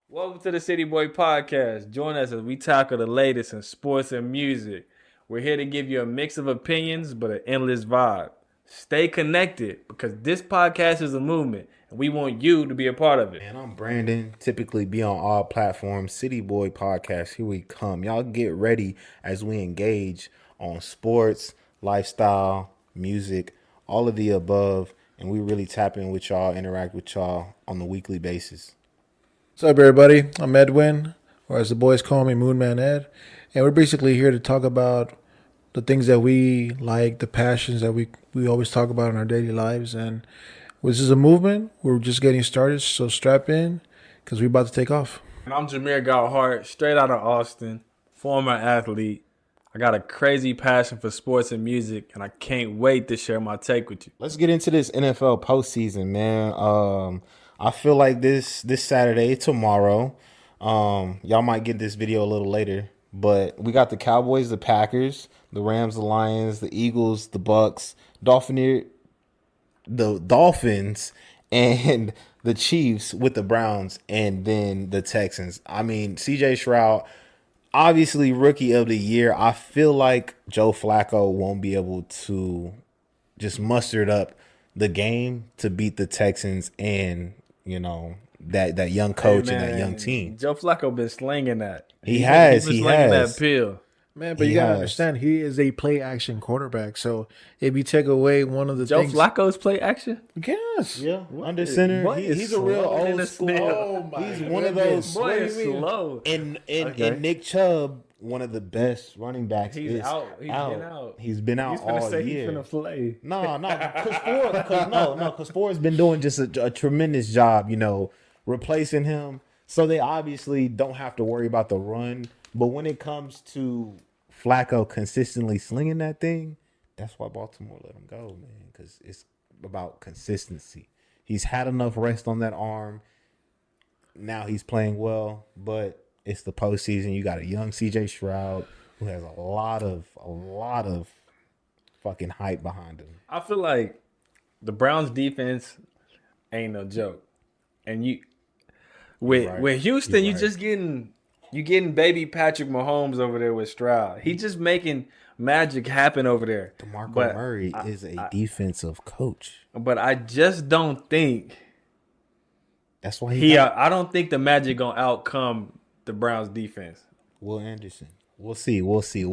Welcome to the City Boy Podcast. Join us as we tackle the latest in sports and music. We're here to give you a mix of opinions, but an endless vibe. Stay connected because this podcast is a movement, and we want you to be a part of it. And I'm Brandon, typically be on all platforms. City Boy Podcast, here we come. Y'all get ready as we engage on sports, lifestyle, music, all of the above, and we really tap in with y'all, interact with y'all on the weekly basis. What's up, everybody? I'm Edwin, or as the boys call me, MoonmanEd, and we're basically here to talk about the things that we like, the passions that we always talk about in our daily lives. And this is a movement. We're just getting started, so strap in because we're about to take off. And I'm JamirGotHeart, straight out of Austin, former athlete. I got a crazy passion for sports and music, and I can't wait to share my take with you. Let's get into this NFL postseason, man. I feel like this Saturday, tomorrow, y'all might get this video a little later, but we got the Cowboys, the Packers, the Rams, the Lions, the Eagles, the Bucks, the Dolphins, and the Chiefs with the Browns, and then the Texans. I mean, CJ Stroud, obviously rookie of the year. I feel like Joe Flacco won't be able to just muster up the game to beat the Texans and, you know, that young coach and that young team. Joe Flacco been slinging that. He has. He's been slinging that pill. Man, but you got to understand, he is a play-action quarterback. So if you take away one of the Joe things... Flacco's play action? Yes. Yeah, under center. He's a real old school. Oh, my he's one of those. Boy, is slow. And Nick Chubb, one of the best running backs. He's out. He's been out. He's been out all year. He's finna play. No, because Ford's been doing just a tremendous job, you know, replacing him. So they obviously don't have to worry about the run. But when it comes to Flacco consistently slinging that thing, that's why Baltimore let him go, man, because it's about consistency. He's had enough rest on that arm. Now he's playing well, but it's the postseason. You got a young CJ Stroud who has a lot of fucking hype behind him. I feel like the Browns defense ain't no joke. And with Houston, you just getting baby Patrick Mahomes over there with Stroud. He's just making magic happen over there. DeMarco Murray is a defensive coach. But I just don't think that's why I don't think the Magic gonna outcome the Browns defense. Will Anderson. We'll see. We'll see.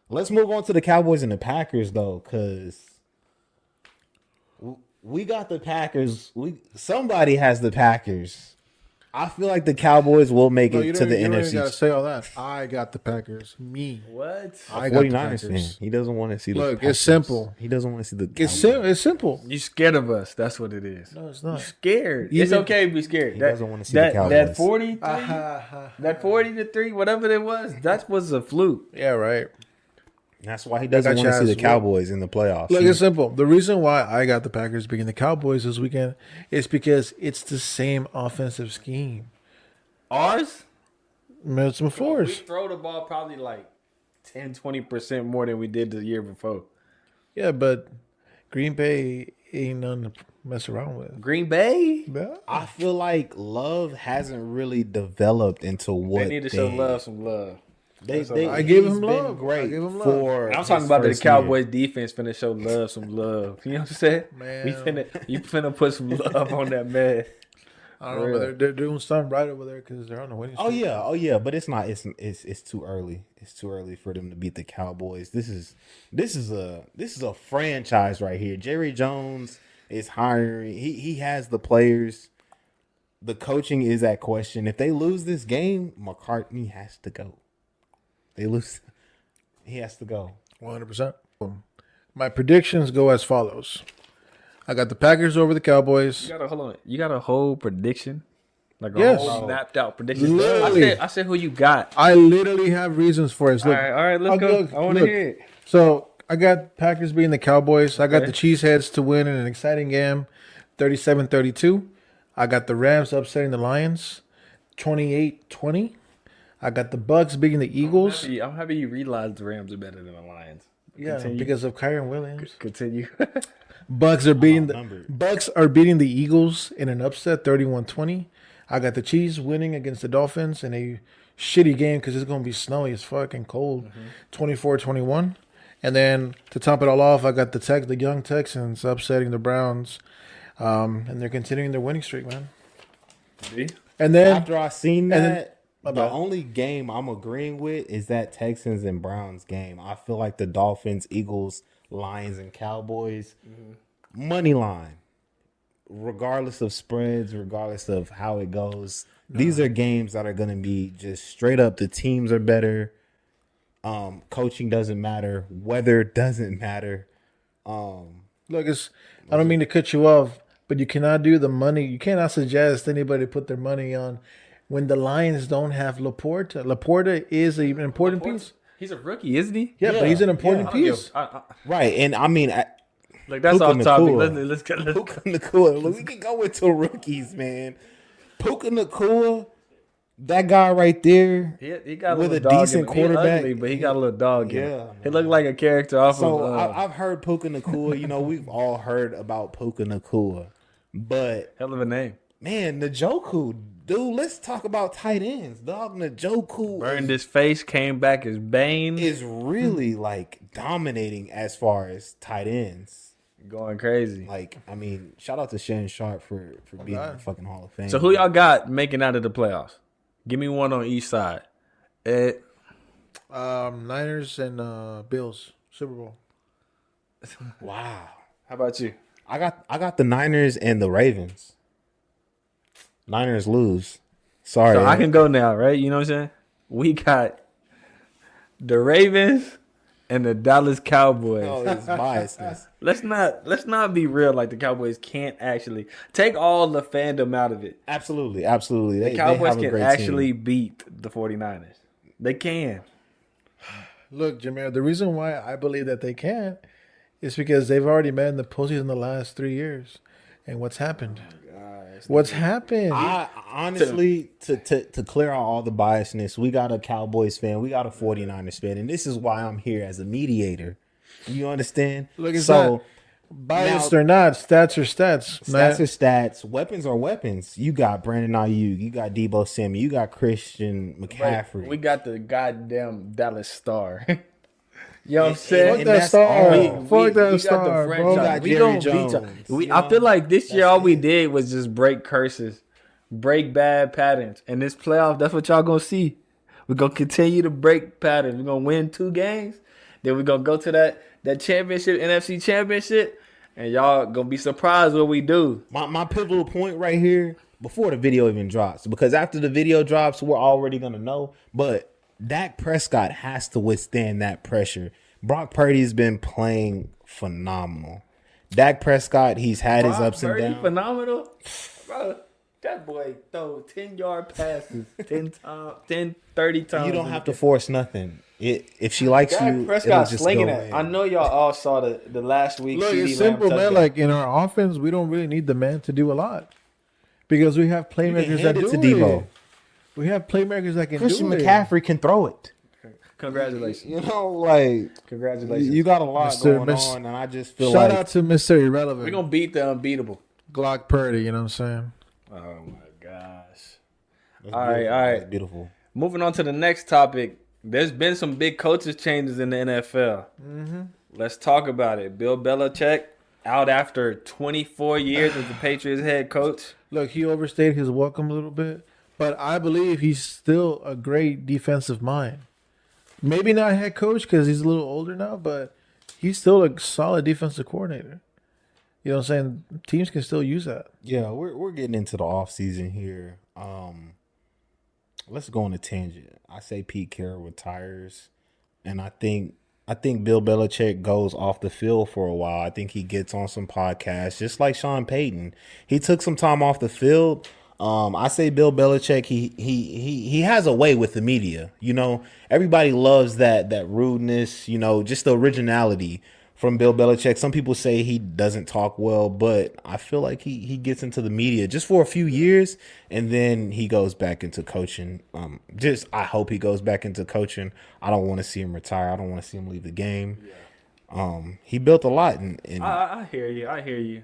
Let's move on to the Cowboys and the Packers, though, because we got the Packers. Somebody has the Packers. I feel like the Cowboys will make it to the NFC. You don't got to say all that. I got the Packers. Me. What? I got the 49ers Packers. fan. He doesn't want to see the Look, Packers. it's simple. He doesn't want to see the It's simple. You scared of us. That's what it is. No, it's You not. scared. It's okay to be scared. He doesn't want to see the Cowboys. That 40-3, whatever it was, that was a fluke. Yeah, right. That's why he doesn't want to see the Cowboys in the playoffs. Look, it's simple. The reason why I got the Packers beating the Cowboys this weekend is because it's the same offensive scheme. Ours? It's my We floors. throw the ball probably like 10-20% more than we did the year before. Yeah, but Green Bay ain't none to mess around with. Green Bay? Yeah. I feel like Love hasn't really developed into what They need to show Love some love. I gave he's him been love. Great I gave him love. for. I'm talking about the Cowboys defense finna show Love some love. You know what I'm saying? Man. You finna put some love on that man. I don't know, but they're doing something right over there because they're on the winning streak. Oh yeah, but it's not. It's too early. It's too early for them to beat the Cowboys. This is a franchise right here. Jerry Jones is hiring. He has the players. The coaching is at question. If they lose this game, McCartney has to go. They lose, he has to go. 100%. My predictions go as follows. I got the Packers over the Cowboys. You got a whole prediction? Like a Yes. whole mapped out prediction? Literally. I said who you got. I literally have reasons for it. Look, All right, let's go. I want to hear it. So I got Packers beating the Cowboys. I got the Cheeseheads to win in an exciting game, 37-32. I got the Rams upsetting the Lions, 28-20. I got the Bucks beating the Eagles. I'm happy you realize the Rams are better than the Lions. Yeah, Continue. because of Kyron Williams. Continue. Bucks are beating outnumbered. the Eagles in an upset, 31-20. I got the Chiefs winning against the Dolphins in a shitty game because it's going to be snowy as fucking cold, 24-21. And then to top it all off, I got the young Texans upsetting the Browns, and they're continuing their winning streak, man. See? And then After I seen and that, then- the only game I'm agreeing with is that Texans and Browns game. I feel like the Dolphins, Eagles, Lions, and Cowboys money line, regardless of spreads, regardless of how it goes. These are games that are going to be just straight up. The teams are better. Coaching doesn't matter. Weather doesn't matter. look, I don't mean to cut you off, but you cannot do the money. You cannot suggest anybody put their money on when the Lions don't have Laporta. Laporta is an important piece. He's a rookie, isn't he? Yeah, but he's an important I don't give- piece. Right, and I mean, Like that's Puka off topic. Nacua. Let's go. Puka Nacua. Look, we can go into rookies, man. Puka Nacua, that guy right there. He got With a a little dog decent in him. He quarterback. ugly, but he got a little dog in him. Yeah, He looked like a character off So of I've heard Puka Nacua. You know, we've all heard about Puka Nacua, but hell of a name. man, Njoku, dude. Let's talk about tight ends, dog. Njoku Burned his face, came back as Bane. is really like dominating as far as tight ends. Going crazy. Like, I mean, shout out to Shannon Sharp for being in the fucking Hall of Fame. So who y'all got making out of the playoffs? Give me one on each side. Niners and Bills, Super Bowl. Wow. How about you? I got the Niners and the Ravens. Niners lose. Sorry. So I can go now, right? You know what I'm saying? We got the Ravens and the Dallas Cowboys. Oh, it's biasness. Let's not be real. Like the Cowboys can't actually take all the fandom out of it. Absolutely. The Cowboys can actually beat the 49ers. They can. Look, Jameer, the reason why I believe that they can't is because they've already met in the postseason the last 3 years. And what's happened? What's happened? I honestly, to clear out all the biasness, we got a Cowboys fan, we got a 49ers fan, and this is why I'm here as a mediator. You understand? Look, it's not biased or not, stats are stats. Stats are stats. Weapons are weapons. You got Brandon Ayuk, you got Debo Samuel, you got Christian McCaffrey. We got the goddamn Dallas Star. You know what I'm saying? Fuck that star. Fuck that star, bro. We got We Jerry gonna beat Jones, y'all. you I feel know? like this year all we did was just break curses, break bad patterns. And this playoff, that's what y'all gonna see. We're gonna continue to break patterns. We're gonna win 2 games. Then we're gonna go to that championship, NFC championship, and y'all gonna be surprised what we do. My pivotal point right here, before the video even drops, because after the video drops, we're already gonna know. But Dak Prescott has to withstand that pressure. Brock Purdy's been playing phenomenal. Dak Prescott, he's had his ups and downs. Phenomenal. Bro, that boy throw 10-yard passes 10 times, 10, 30 times. You don't have to force nothing. If she likes Dak you, Prescott it'll just slinging go it. in. I know y'all all saw the last week. Look, CD it's simple, Lamb man. touchdown. Like in our offense, we don't really need the man to do a lot because we have playmakers that hand do it to Debo. it. We have playmakers that can Christian do it. McCaffrey can throw it. Congratulations. You know, like Congratulations. you got a lot Mr. going on, and I just feel Shout like out to Mr. Irrelevant. We're going to beat the unbeatable. Glock Purdy, you know what I'm saying? Oh, my gosh. that's all right, beautiful. all right. That's beautiful. Moving on to the next topic. There's been some big coaches changes in the NFL. Let's talk about it. Bill Belichick out after 24 years as the Patriots head coach. Look, he overstayed his welcome a little bit, but I believe he's still a great defensive mind. Maybe not head coach because he's a little older now, but he's still a solid defensive coordinator. You know what I'm saying? Teams can still use that. Yeah, we're getting into the off season here. Let's go on a tangent. I say Pete Carroll retires, and I think Bill Belichick goes off the field for a while. I think he gets on some podcasts, just like Sean Payton. He took some time off the field. I say Bill Belichick. He has a way with the media. You know, everybody loves that rudeness. You know, just the originality from Bill Belichick. Some people say he doesn't talk well, but I feel like he gets into the media just for a few years, and then he goes back into coaching. I hope he goes back into coaching. I don't want to see him retire. I don't want to see him leave the game. He built a lot, and I hear you.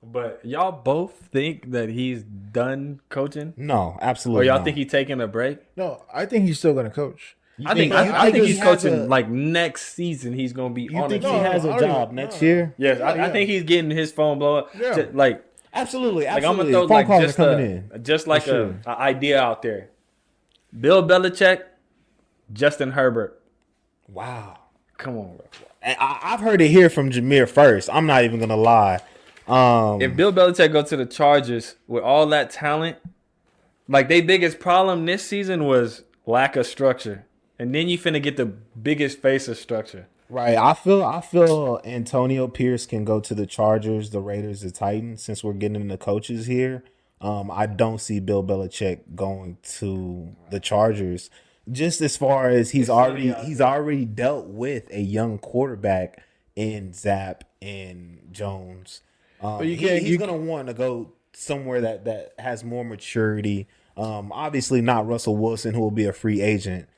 But y'all both think that he's done coaching? no, Or absolutely. y'all not. think he's taking a break? No, I think he's still going to coach. I think he's coaching like next season. He's gonna be You on think the he team. has a job next year? Yes, Yeah. I think he's getting his phone blown up. Yeah. Like Absolutely. I'm gonna Absolutely. throw Phone like calls just are coming in. just like For sure. a idea out there. Bill Belichick, Justin Herbert. Wow. Come on, bro. And I've heard it here from Jamir first. I'm not even gonna lie. If Bill Belichick go to the Chargers with all that talent, like their biggest problem this season was lack of structure. And then you finna get the biggest face of structure. Right. I feel Antonio Pierce can go to the Chargers, the Raiders, the Titans. Since we're getting into coaches here, I don't see Bill Belichick going to the Chargers. Just as far as he's already dealt with a young quarterback in Zapp and Jones. But he's gonna want to go somewhere that has more maturity. Obviously not Russell Wilson, who will be a free agent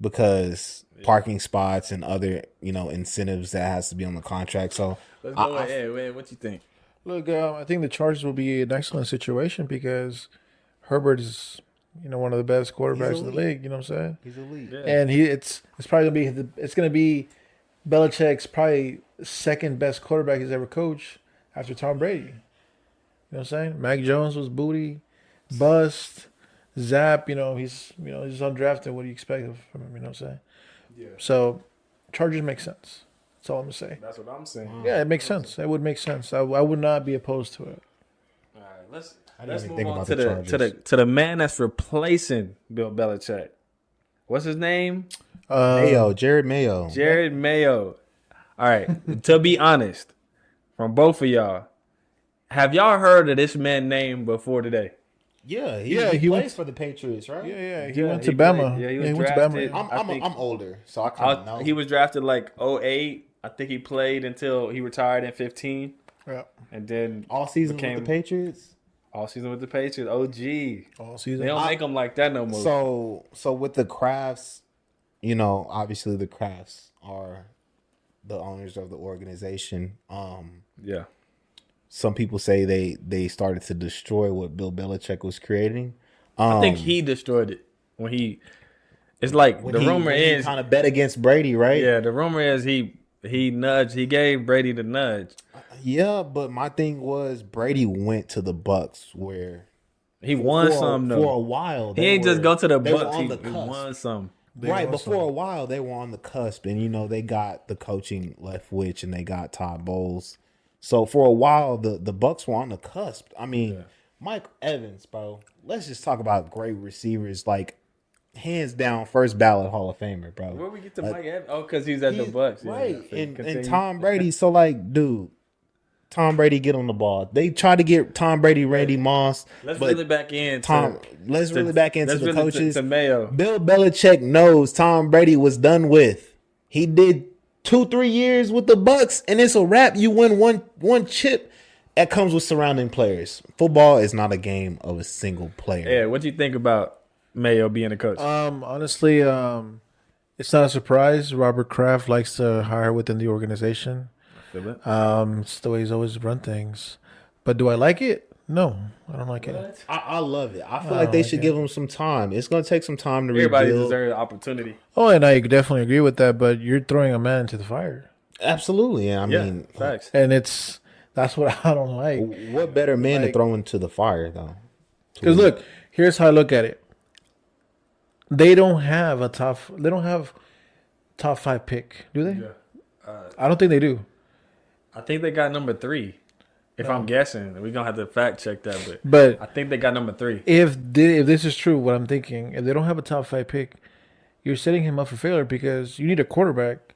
because parking spots and other incentives that has to be on the contract. So Let's go ahead. What you think? Look, I think the Chargers will be an excellent situation because Herbert is, one of the best quarterbacks in the league. You know what I'm saying? he's elite. Yeah. And it's probably gonna be Belichick's probably second best quarterback he's ever coached after Tom Brady. You know what I'm saying? Mac Jones was booty, bust, Zapp. He's undrafted. What do you expect from him? You know what I'm saying? Yeah. So Chargers make sense. That's all I'm gonna say. That's what I'm saying. Yeah, it makes sense. It would make sense. I would not be opposed to it. All right, let's even move think on about to the the the man that's replacing Bill Belichick. What's his name? Jared Mayo. Jared Mayo. All right. To be honest, from both of y'all, have y'all heard of this man's name before today? Yeah, he plays for the Patriots, right? Yeah, he Yeah, went to he Bama. played. Yeah, he he was went to drafted. Bama. I'm older, so I kind of know. He was drafted like 08. I think he played until he retired in 15. Yeah, And then all season became with the Patriots. all season with the Patriots. OG. all season. They don't make them like that no more. So with the Crafts, obviously the Crafts are the owners of the organization. Yeah. Some people say they started to destroy what Bill Belichick was creating. I think he destroyed it when he. It's like the rumor is kind of bet against Brady, right? Yeah, the rumor is he nudged. He gave Brady the nudge. Yeah, but my thing was Brady went to the Bucks where He won some though. for a while. He ain't just go to the Bucks. on He the cusp. won some. Right, but for a while they were on the cusp, and they got the coaching Leftwich and they got Todd Bowles. So for a while the Bucks were on the cusp. I mean, Mike Evans, bro. Let's just talk about great receivers, like hands down first ballot Hall of Famer, bro. Where we get to Mike Evans? Oh, because he's at the Bucks, yeah. Right? So And Tom Brady. So like, dude, Tom Brady get on the ball. They try to get Tom Brady, Randy Moss. Let's but reel it back in. Let's reel it back into the coaches. To Mayo. Bill Belichick knows Tom Brady was done with. He did 2-3 years with the Bucks, and it's a wrap. You win one chip. That comes with surrounding players. Football is not a game of a single player. Yeah, what do you think about Mayo being a coach? Honestly, it's not a surprise. Robert Kraft likes to hire within the organization. Feel it? It's the way he's always run things. But do I like it? No, I don't like it. I love it. I feel like they should give him some time. It's going to take some time to Everybody rebuild. deserves an opportunity. Oh, and I definitely agree with that. But you're throwing a man into the fire, Absolutely. I mean, facts. and that's what I don't like. what better man to throw into the fire, though? Because look, here's how I look at it. They don't have top 5 pick, do they? Yeah. I don't think they do. I think they got number 3. If I'm guessing, we're gonna have to fact check that. But I think they got number 3. if this is true, what I'm thinking, if they don't have a top 5 pick, you're setting him up for failure because you need a quarterback.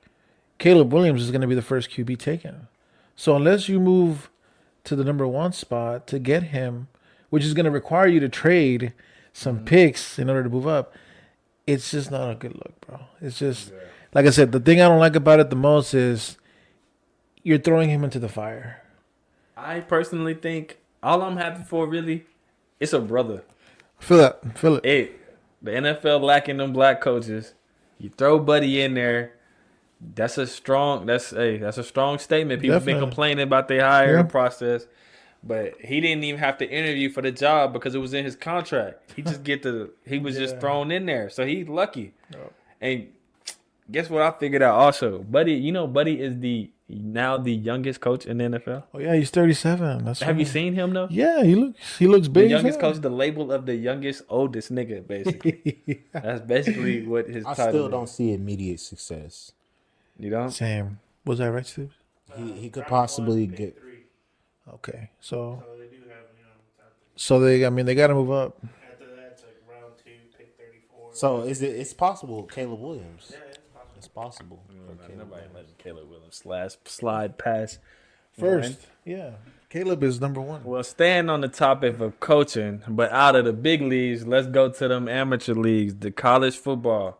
Caleb Williams is going to be the first QB taken. So unless you move to the number 1 spot to get him, which is going to require you to trade some picks in order to move up, it's just not a good look, bro. It's just, like I said, the thing I don't like about it the most is you're throwing him into the fire. I personally think all I'm happy for really, it's a brother. Feel it. The NFL lacking them black coaches. You throw Buddy in there. That's a strong statement. People have been Definitely. complaining about their hiring Yeah. process, but he didn't even have to interview for the job because it was in his contract. He just he was just thrown in there, so he's lucky. Yep. And guess what? I figured out also, Buddy. Buddy is now the youngest coach in the NFL. Oh yeah, he's 37. Have you seen him though? Yeah, he looks The big. youngest as hell. coach, the label of the youngest, oldest nigga, basically. That's basically what his I title still is. don't see immediate success. You don't? Same. Was that right, Steve? He could possibly get. Okay, so They do have, they got to move up. after that, it's like round 2, pick 34. So it's possible, Caleb Williams. Yeah, it's possible. It's possible. for Caleb Nobody Williams. letting Caleb Williams slide past First, yeah. Caleb is number one. Well, staying on the topic of coaching, but out of the big leagues, let's go to them amateur leagues, the college football.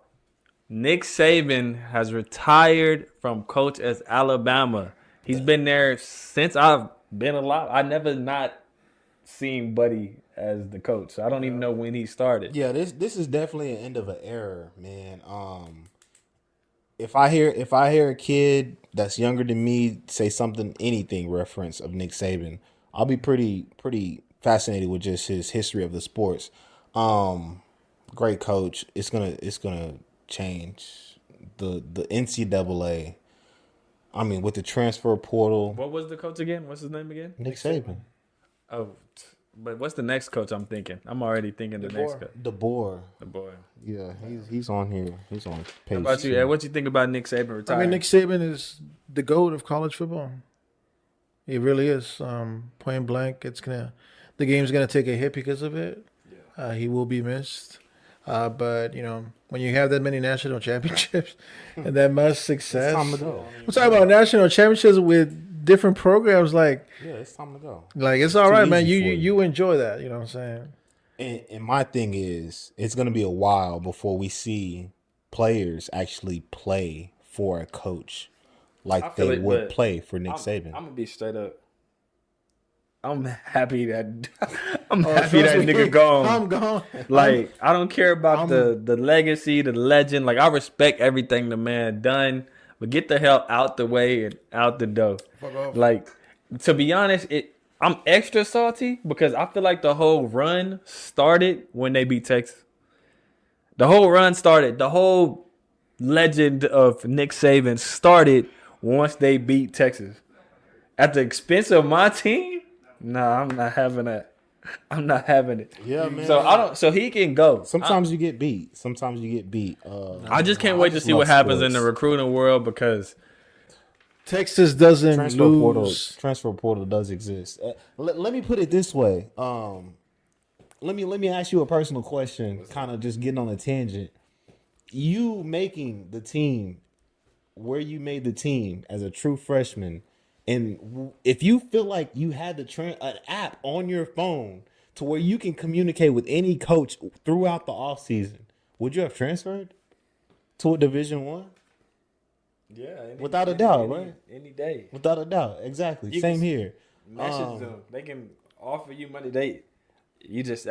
Nick Saban has retired from coach as Alabama. He's been there since I've been alive. I never not seen Buddy as the coach. I don't even know when he started. Yeah, this is definitely an end of an era, man. If I hear a kid that's younger than me say anything reference of Nick Saban, I'll be pretty fascinated with just his history of the sports. Great coach. It's gonna change the NCAA. I mean, with the transfer portal, What was the coach again? What's his name again? Nick Saban, Oh, but what's the next coach I'm thinking? I'm already thinking the next coach. DeBoer. The boy. Yeah, he's on here. He's on page. How about you, Ed? What you think about Nick Saban I retiring? mean, Nick Saban is the GOAT of college football. He really is. Point blank, the game's gonna take a hit because of it. He will be missed. But when you have that many national championships and that much success, It's time to go. we're talking about national championships with different programs. Like Yeah, it's time to go. it's all too right, man. easy You for you enjoy that. You know what I'm saying? And my thing is, it's going to be a while before we see players actually play for a coach I like feel they it, would but play for Nick Saban. I'm gonna be straight up. I'm happy that Oh, happy that nigga gone. I'm gone. Like I don't care about the legacy, the legend. Like I respect everything the man done, but get the hell out the way and out the door. Fuck off. Like to be honest, I'm extra salty because I feel like the whole run started when they beat Texas. The whole run started. The whole legend of Nick Saban started once they beat Texas. At the expense of my team? Nah, I'm not having that. I'm not having it. Yeah, man. So he can go. Sometimes you get beat. Sometimes you get beat. I just can't wait to see what happens in the recruiting world because Texas doesn't transfer portal does exist. Let me put it this way. Let me ask you a personal question. Kind of just getting on a tangent. You making the team where you made the team as a true freshman, and if you feel like you had an app on your phone to where you can communicate with any coach throughout the offseason, would you have transferred to a Division I? yeah, Without a doubt, right? Any day. Without a doubt, exactly. You Same can here. Message them. They can offer you money. That's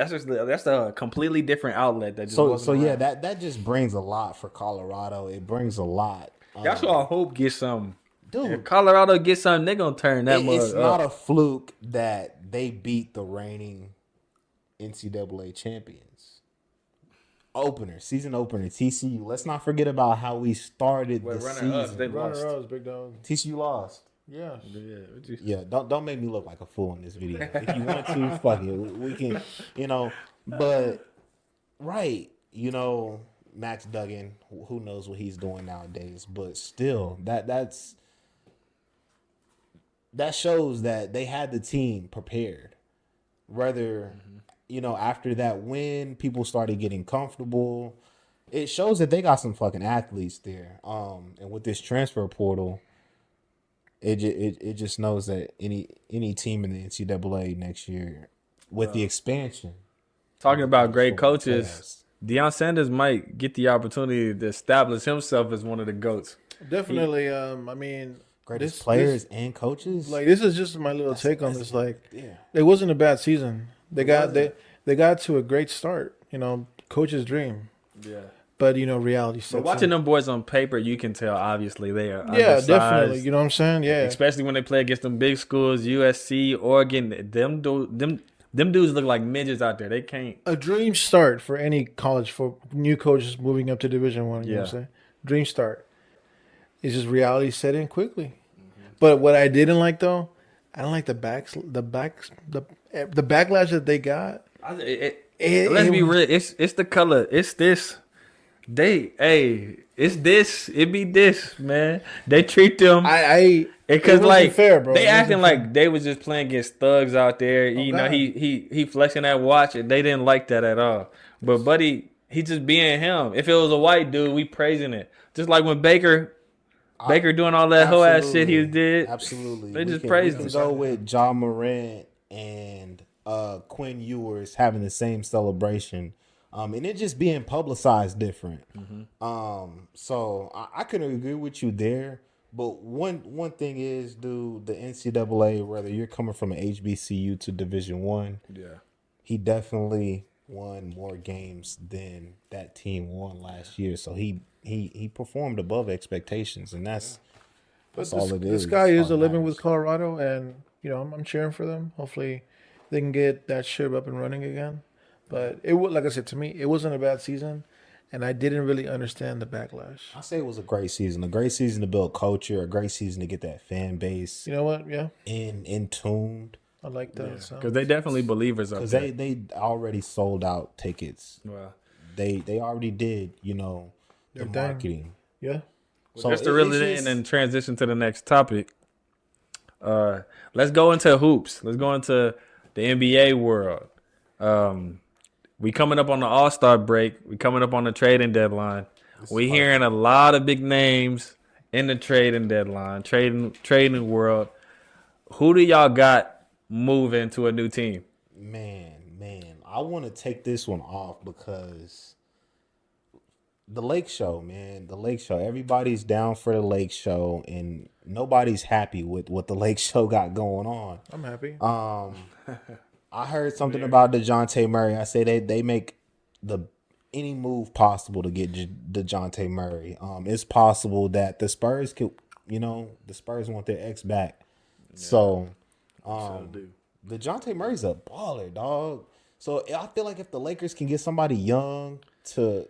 a completely different outlet that just So yeah, around. that just brings a lot for Colorado. It brings a lot. That's why I hope get some. Dude, If Colorado gets something, they're gonna turn that mug it's up. not a fluke that they beat the reigning NCAA champions. Season opener, TCU. Let's not forget about how we started the season. They lost. Runner-ups, big dog. TCU lost. Yeah. Yeah, don't make me look like a fool in this video. If you want to, fuck it. We can, but right, Max Duggan, who knows what he's doing nowadays, but still, that shows that they had the team prepared. Whether, after that win, people started getting comfortable. It shows that they got some fucking athletes there. And with this transfer portal, it just knows that any team in the NCAA next year with the expansion. Talking about great coaches, Yes. Deion Sanders might get the opportunity to establish himself as one of the GOATs. Definitely. I mean, Greatest players and coaches. this is just my little take on this. Yeah. It wasn't a bad season. They got to a great start. Coach's dream. Yeah. But reality sets But watching in. them boys on paper, you can tell obviously they are Yeah, undersized. definitely. You know what I'm saying? Yeah. Especially when they play against them big schools, USC, Oregon. Them dudes look like midgets out there. They can't. A dream start for any college for new coaches moving up to Division One. You know what I'm saying? Dream start. It's just reality set in quickly. Mm-hmm. But what I didn't like though, I don't like the backlash that they got. Let's be real. It's the color. It's this. It's this. It be this, man. They treat them. Because like fair, bro. They acting like they was just playing against thugs out there. You know, he flexing that watch, and they didn't like that at all. But Buddy, he just being him. If it was a white dude, we praising it. Just like when Baker doing all that whole ass shit he did. Absolutely. They just praised him. Go with Ja Morant and Quinn Ewers having the same celebration. And it just being publicized different. Mm-hmm. So I couldn't agree with you there. But one thing is, dude, the NCAA, whether you're coming from an HBCU to Division I, he definitely won more games than that team won last year. So he performed above expectations, and that's all it is. This guy is a living with Colorado, and I'm cheering for them. Hopefully, they can get that ship up and running again. But it would, like I said, to me, it wasn't a bad season, and I didn't really understand the backlash. I say it was a great season to build culture, a great season to get that fan base. You know what? Yeah, in tuned. I like that. Because they definitely believers up there. Because they already sold out tickets. Wow. They already did, the marketing. Yeah. So just to reel it in and transition to the next topic, let's go into hoops. Let's go into the NBA world. We coming up on the All-Star break. We coming up on the trading deadline. We hearing a lot of big names in the trading deadline, trading world. Who do y'all got moving to a new team? Man, I want to take this one off because the Lake Show, man, the Lake Show. Everybody's down for the Lake Show, and nobody's happy with what the Lake Show got going on. I'm happy. I heard something about DeJounte Murray. I say they make any move possible to get DeJounte Murray. It's possible that the Spurs could, the Spurs want their ex back. Yeah. So, DeJounte Murray's a baller, dog. So I feel like if the Lakers can get somebody young to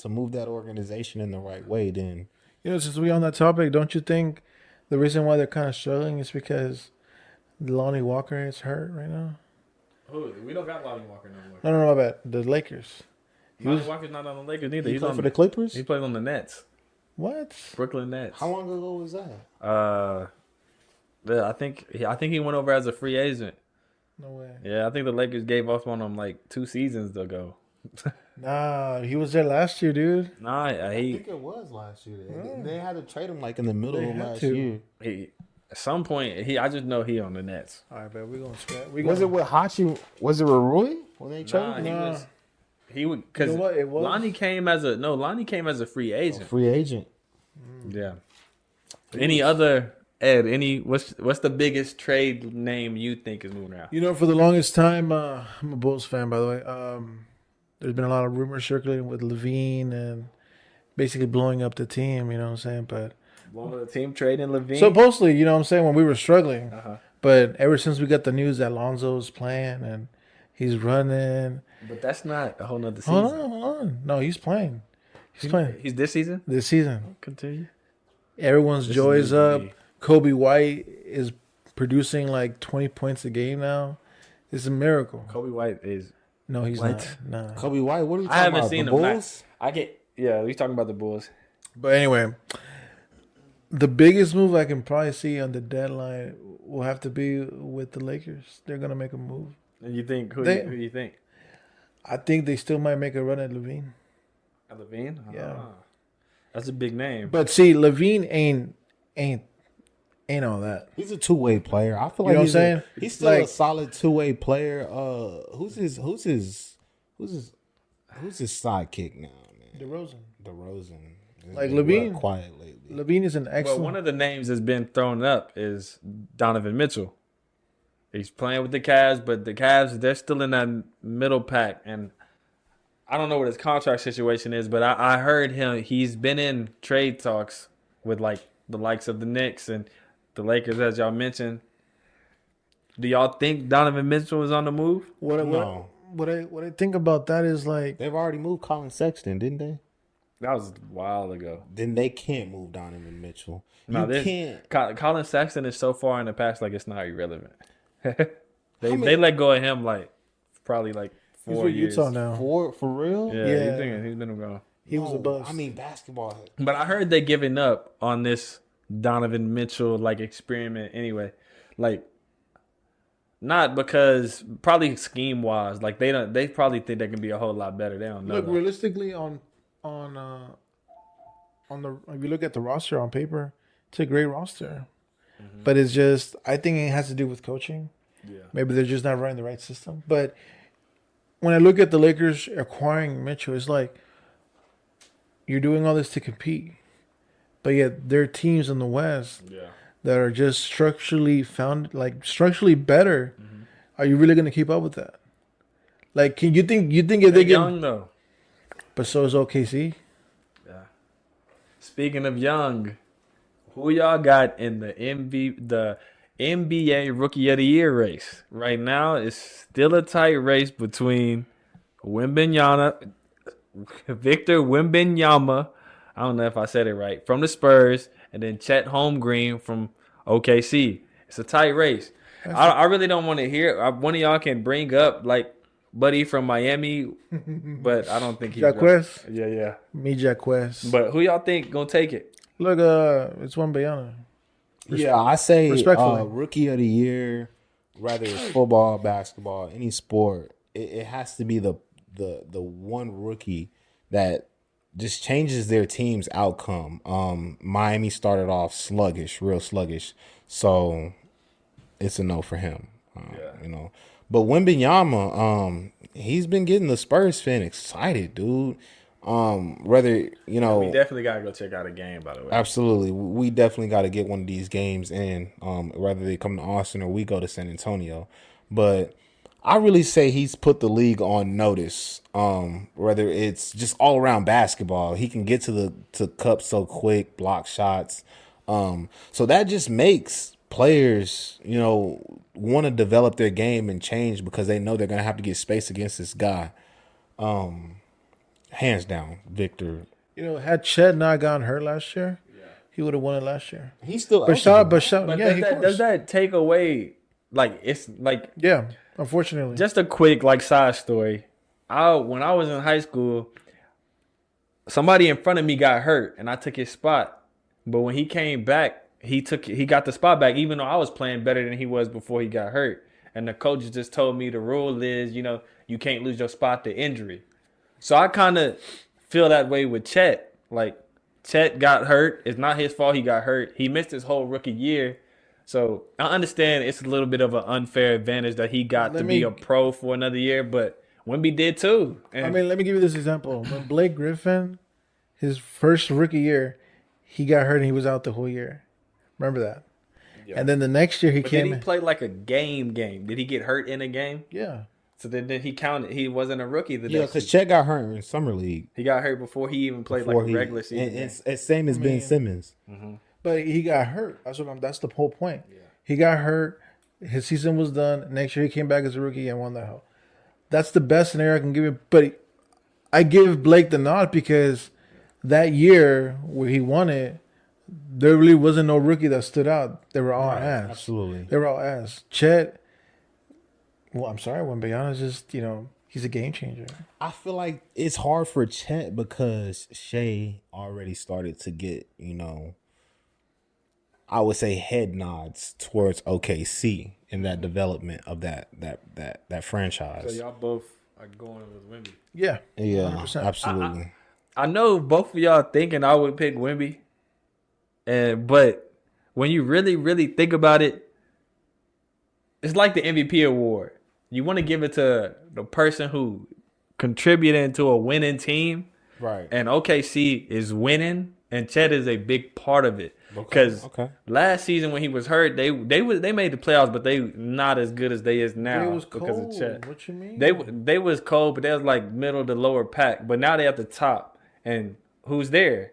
move that organization in the right way, then since we're on that topic, don't you think the reason why they're kind of struggling is because Lonnie Walker is hurt right now? Oh, we don't got Lonnie Walker no more. No, my bad. The Lakers. Lonnie Walker's not on the Lakers either. He's on for the Clippers. He plays on the Nets. What? Brooklyn Nets. How long ago was that? I think he went over as a free agent. No way. Yeah, I think the Lakers gave up on him like 2 seasons ago. Nah, he was there last year, dude. Nah, I think it was last year. They had to trade him like in the middle of last year. At some point, I just know he on the Nets. All right, man, we're gonna scrap. Was it with Hachi? Was it with Rui when they traded him? He would because Lonnie came as a free agent. Free agent. Yeah. Any other Ed? What's the biggest trade name you think is moving around? For the longest time, I'm a Bulls fan, by the way. There's been a lot of rumors circulating with Levine and basically blowing up the team. You know what I'm saying? But blowing up the team, trading Levine. Supposedly, you know what I'm saying, when we were struggling. But ever since we got the news that Lonzo's playing and he's running. But that's not a whole nother season. Hold on. No, he's playing. He's playing. He's this season? This season. Continue. Everyone's joy is up. Kobe White is producing like 20 points a game now. It's a miracle. Kobe White is... No, he's not. Nah. Kobe White? What are you talking about? I haven't seen the him. Bulls? We're talking about the Bulls. But anyway, the biggest move I can probably see on the deadline will have to be with the Lakers. They're going to make a move. And you think... Who do you think? I think they still might make a run at Levine. At Levine? Yeah. That's a big name. But see, Levine ain't all that. He's a two-way player. I feel like he's still a solid two-way player. Who's his sidekick now, man? DeRozan. Like Levine, quiet lately. Levine is an excellent. Well, one of the names that's been thrown up is Donovan Mitchell. He's playing with the Cavs, but the Cavs, they're still in that middle pack, and I don't know what his contract situation is, but I heard he's been in trade talks with like the likes of the Knicks and the Lakers, as y'all mentioned. Do y'all think Donovan Mitchell is on the move? What I think about that is like they've already moved Colin Sexton, didn't they? That was a while ago. Then they can't move Donovan Mitchell. No, you can't. Colin Sexton is so far in the past, like it's not irrelevant. They let go of him like probably like 4 years. Utah now. For real? Yeah, he's been gone. He was a bust. I mean, basketball. But I heard they giving up on this Donovan Mitchell like experiment anyway. Like, not because probably scheme wise, like they probably think they can be a whole lot better. They don't know. Look, realistically on the if you look at the roster on paper, it's a great roster. Mm-hmm. But it's just I think it has to do with coaching. Yeah. Maybe they're just not running the right system. But when I look at the Lakers acquiring Mitchell, it's like you're doing all this to compete. But yet there are teams in the West that are just structurally better. Mm-hmm. Are you really going to keep up with that? Like, can you think if they're young though? But so is OKC. Yeah. Speaking of young, who y'all got in the NBA Rookie of the Year race? Right now, it's still a tight race between Victor Wembanyama. I don't know if I said it right, from the Spurs, and then Chet Holmgren from OKC. It's a tight race. I really don't want to hear. One of y'all can bring up like Buddy from Miami, but I don't think he's Jacquez. Yeah. Me, Jacquez. But who y'all think gonna take it? Look, it's Wembanyama. Yeah, I say respectfully, Rookie of the Year, whether it's football, basketball, any sport, it has to be the one rookie that just changes their team's outcome. Miami started off real sluggish, so it's a no for him. You know, but Wembanyama, he's been getting the Spurs fan excited, dude. Whether we definitely gotta go check out a game. By the way, absolutely, we definitely got to get one of these games in. Whether they come to Austin or we go to San Antonio, but I really say he's put the league on notice. Whether it's just all around basketball, he can get to the cup so quick, block shots. So that just makes players, want to develop their game and change because they know they're gonna have to get space against this guy. Hands down, Victor. Had Chet not gotten hurt last year, he would have won it last year. He's still. Does that take away? Like it's like unfortunately. Just a quick side story. When I was in high school, somebody in front of me got hurt, and I took his spot. But when he came back, he got the spot back, even though I was playing better than he was before he got hurt. And the coach just told me the rule is, you can't lose your spot to injury. So I kind of feel that way with Chet. Like, Chet got hurt. It's not his fault he got hurt. He missed his whole rookie year. So I understand it's a little bit of an unfair advantage that he got to be a pro for another year, but Wemby did too. And let me give you this example. When Blake Griffin, his first rookie year, he got hurt and he was out the whole year. Remember that? Yeah. And then the next year did he play like a game? Did he get hurt in a game? Yeah. So then he counted. He wasn't a rookie. Because Chet got hurt in summer league. He got hurt before he even played a regular season. And it's same as Ben Simmons. Mm-hmm. But he got hurt. That's the whole point. Yeah. He got hurt. His season was done. Next year he came back as a rookie and won the hell. That's the best scenario I can give you. But I give Blake the nod because that year where he won it, there really wasn't no rookie that stood out. They were all ass. Absolutely. They were all ass. Chet, I'm sorry, Wembanyama's just, he's a game changer. I feel like it's hard for Chet because Shea already started to get, I would say head nods towards OKC in that development of that franchise. So y'all both are going with Wemby. Yeah. Yeah, 100%. Absolutely. I know both of y'all thinking I would pick Wemby. But when you really, really think about it, it's like the MVP award. You want to give it to the person who contributed to a winning team. Right. And OKC is winning, and Chet is a big part of it. Because last season when he was hurt, they made the playoffs, but they not as good as they is now. It was cold. Because of Chet. What you mean? They was cold, but they was like middle to lower pack. But now they at the top, and who's there?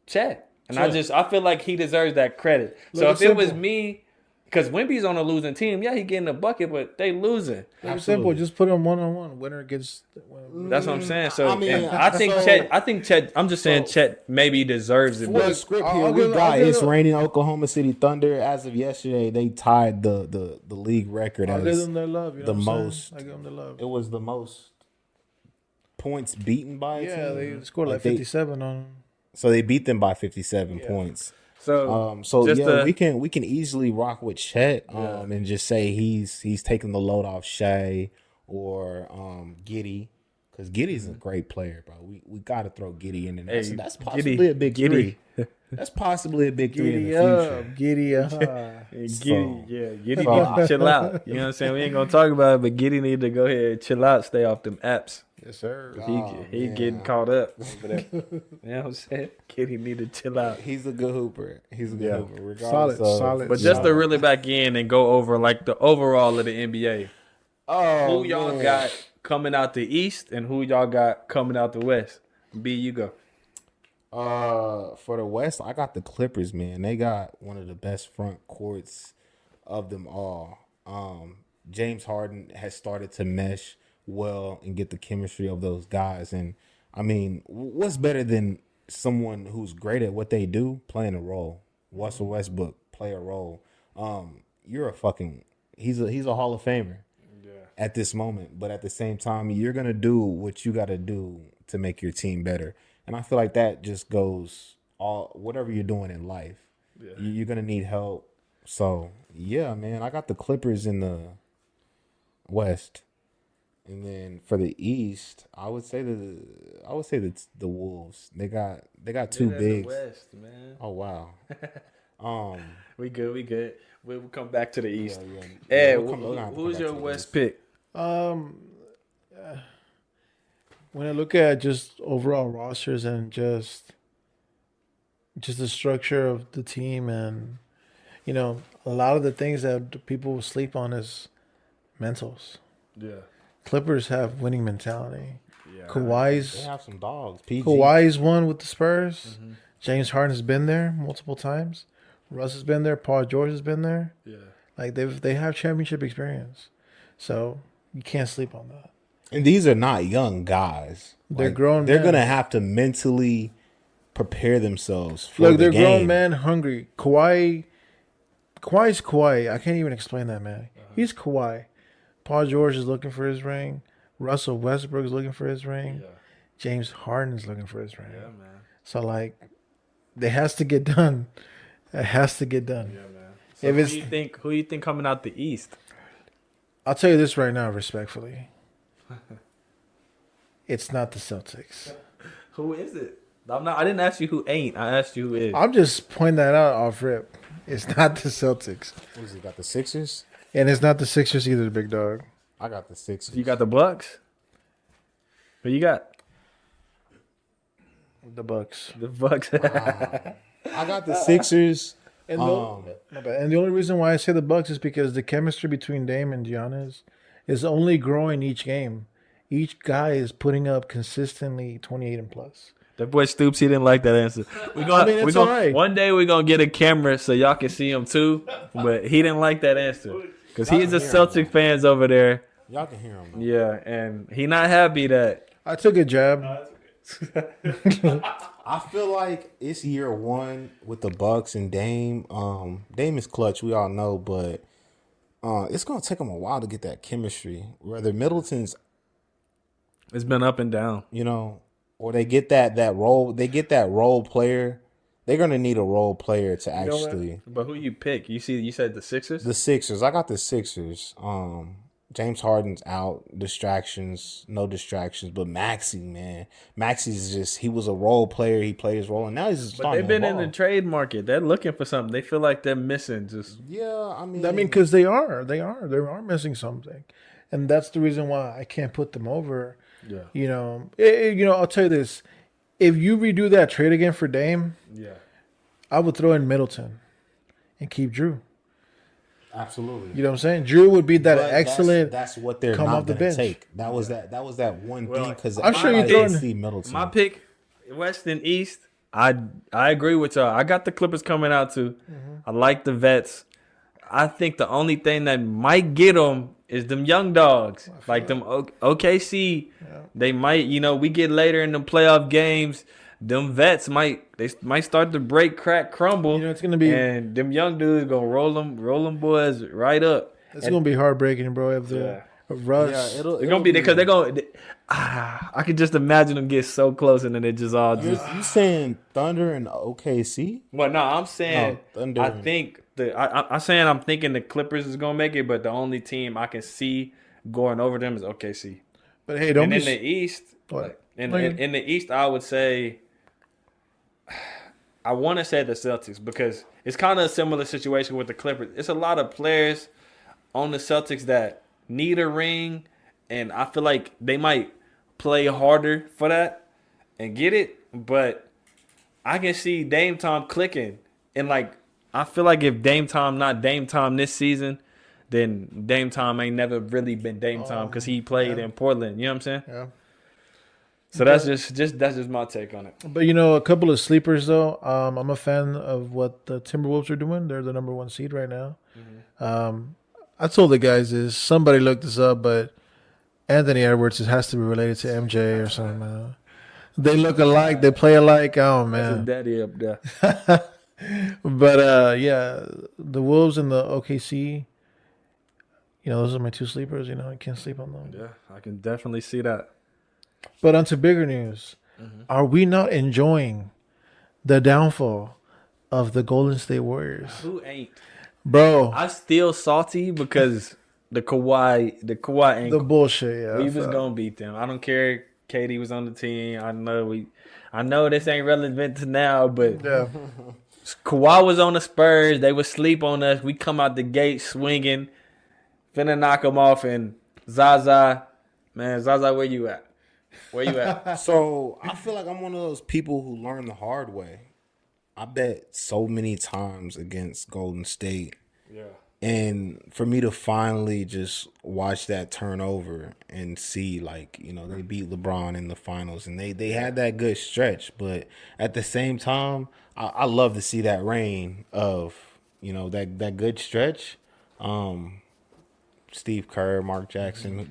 Chet. And I feel like he deserves that credit. So if it was me, because Wemby's on a losing team, yeah, he getting a bucket, but they losing. It's simple. Just put him 1-on-1. Winner gets. That's what I'm saying. So I think Chet. I'm just saying Chet maybe deserves it. For the script here, we got it's raining Oklahoma City Thunder. As of yesterday, they tied the league record as give them their love. You know the most. I give them their love. It was the most points beaten by a team. They scored like 57 on them. So they beat them by 57 points. So we can easily rock with Chet and just say he's taking the load off Shea or Giddey, because Giddey's a great player, bro. We got to throw Giddey in there. So that's possibly a big three. That's possibly a big three in the future. Giddey need to chill out. You know what I'm saying? We ain't gonna talk about it, but Giddey need to go ahead and chill out, stay off them apps. Yes, sir. He getting caught up over there. You know what I'm saying? Giddey need to chill out. He's a good hooper. Solid. But just to really back in and go over like the overall of the NBA. Who y'all got coming out the East and who y'all got coming out the West? B, you go. For the West, I got the Clippers, man. They got one of the best front courts of them all. James Harden has started to mesh well and get the chemistry of those guys. And I mean, what's better than someone who's great at what they do playing a role? Russell Westbrook play a role. You're a fucking he's a Hall of Famer at this moment, but at the same time, you're gonna do what you got to do to make your team better. And I feel like that just goes whatever you're doing in life. Yeah. You're gonna need help. So yeah, man, I got the Clippers in the West. And then for the East, I would say the Wolves. They got two bigs. West, man. Oh wow. We good. We'll come back to the East. Yeah. Ed, who's your West pick? When I look at just overall rosters and just the structure of the team, and a lot of the things that people sleep on is mentals. Yeah. Clippers have winning mentality. Yeah. They have some dogs. PG. Kawhi's won with the Spurs. Mm-hmm. James Harden has been there multiple times. Russ has been there. Paul George has been there. Yeah. Like they have championship experience. So you can't sleep on that. And these are not young guys. They're grown. They're gonna have to mentally prepare themselves for they're game. Grown men hungry. Kawhi's Kawhi. I can't even explain that, man. He's Kawhi. Paul George is looking for his ring. Russell Westbrook is looking for his ring. Yeah. James Harden is looking for his ring. Yeah, man. So it has to get done. It has to get done. Yeah, man. So who you think coming out the East? I'll tell you this right now, respectfully. It's not the Celtics. Who is it? I didn't ask you who ain't. I asked you who is. I'm just pointing that out off rip. It's not the Celtics. What is it? Got the Sixers? And it's not the Sixers either, big dog. I got the Sixers. You got the Bucks? Who you got? The Bucks. The Bucks. I got the Sixers. And the only reason why I say the Bucks is because the chemistry between Dame and Giannis is only growing each game. Each guy is putting up consistently 28 and plus. That boy Stoops, he didn't like that answer. Right. One day we're going to get a camera so y'all can see him too, but he didn't like that answer. Because he's a Celtic fans over there. Y'all can hear him. Yeah, and he not happy that. I took a jab. I feel like it's year one with the Bucks and Dame. Dame is clutch, we all know, but it's going to take him a while to get that chemistry. Whether Middleton's... It's been up and down. Or they get that role. They get that role player. They're going to need a role player to actually... But who you pick? You said the Sixers? The Sixers. I got the Sixers. James Harden's out. No distractions. But Maxey, man. Maxey's just... He was a role player. He played his role. And now he's just starting to ball. But they've been in the trade market. They're looking for something. They feel like they're missing. Yeah, because they are. They are missing something. And that's the reason why I can't put them over. Yeah. I'll tell you this. If you redo that trade again for Dame, I would throw in Middleton and keep Drew. Absolutely. You know what I'm saying? Drew would be that But excellent. That's what they're come not off the going to bench. take. That was that one thing because I'm sure you didn't throwing- see Middleton. My pick, West and East. I agree with y'all. I got the Clippers coming out too. I like the vets. I think the only thing that might get them is them young dogs, like them OKC. They might, we get later in the playoff games. Them vets might start to break, crack, crumble. It's gonna be, and them young dudes gonna roll them boys right up. It's gonna be heartbreaking, bro. If the Russ, Yeah, it'll They're gonna be because they're gonna. I can just imagine them get so close and then it just all just. You saying Thunder and OKC? Well, no, I'm saying Thunder. I think I'm saying I'm thinking the Clippers is gonna make it, but the only team I can see going over them is OKC. but hey, don't And be. in the East, What? in the East, I would say. I want to say the Celtics because it's kind of a similar situation with the Clippers. It's a lot of players on the Celtics that need a ring, and I feel like they might play harder for that and get it. But I can see Dame Time clicking, and I feel like if Dame Time not Dame Time this season, then Dame Time ain't never really been Dame Time because he played in Portland. You know what I'm saying? Yeah. So that's just my take on it. But a couple of sleepers though. I'm a fan of what the Timberwolves are doing. They're the number 1 seed right now. I told the guys this. Somebody looked this up, but Anthony Edwards has to be related to MJ or something. They look alike. They play alike. Oh That's man. his daddy up there. But yeah, the Wolves and the OKC. Those are my 2 sleepers. I can't sleep on them. Yeah, I can definitely see that. But on to bigger news. Are we not enjoying the downfall of the Golden State Warriors? Who ain't? Bro, I still salty because the Kawhi ain't. the bullshit, yeah. We was gonna beat them. I don't care. KD was on the team. I know this ain't relevant to now, but Yeah. Kawhi was on the Spurs. They would sleep on us. We come out the gate swinging, finna knock them off. And Zaza, where you at? Where you at? So I feel like I'm one of those people who learn the hard way. I bet so many times against Golden State. Yeah. And for me to finally just watch that turnover and see, they beat LeBron in the finals and they had that good stretch. But at the same time, I love to see that reign of, that good stretch. Steve Kerr, Mark Jackson,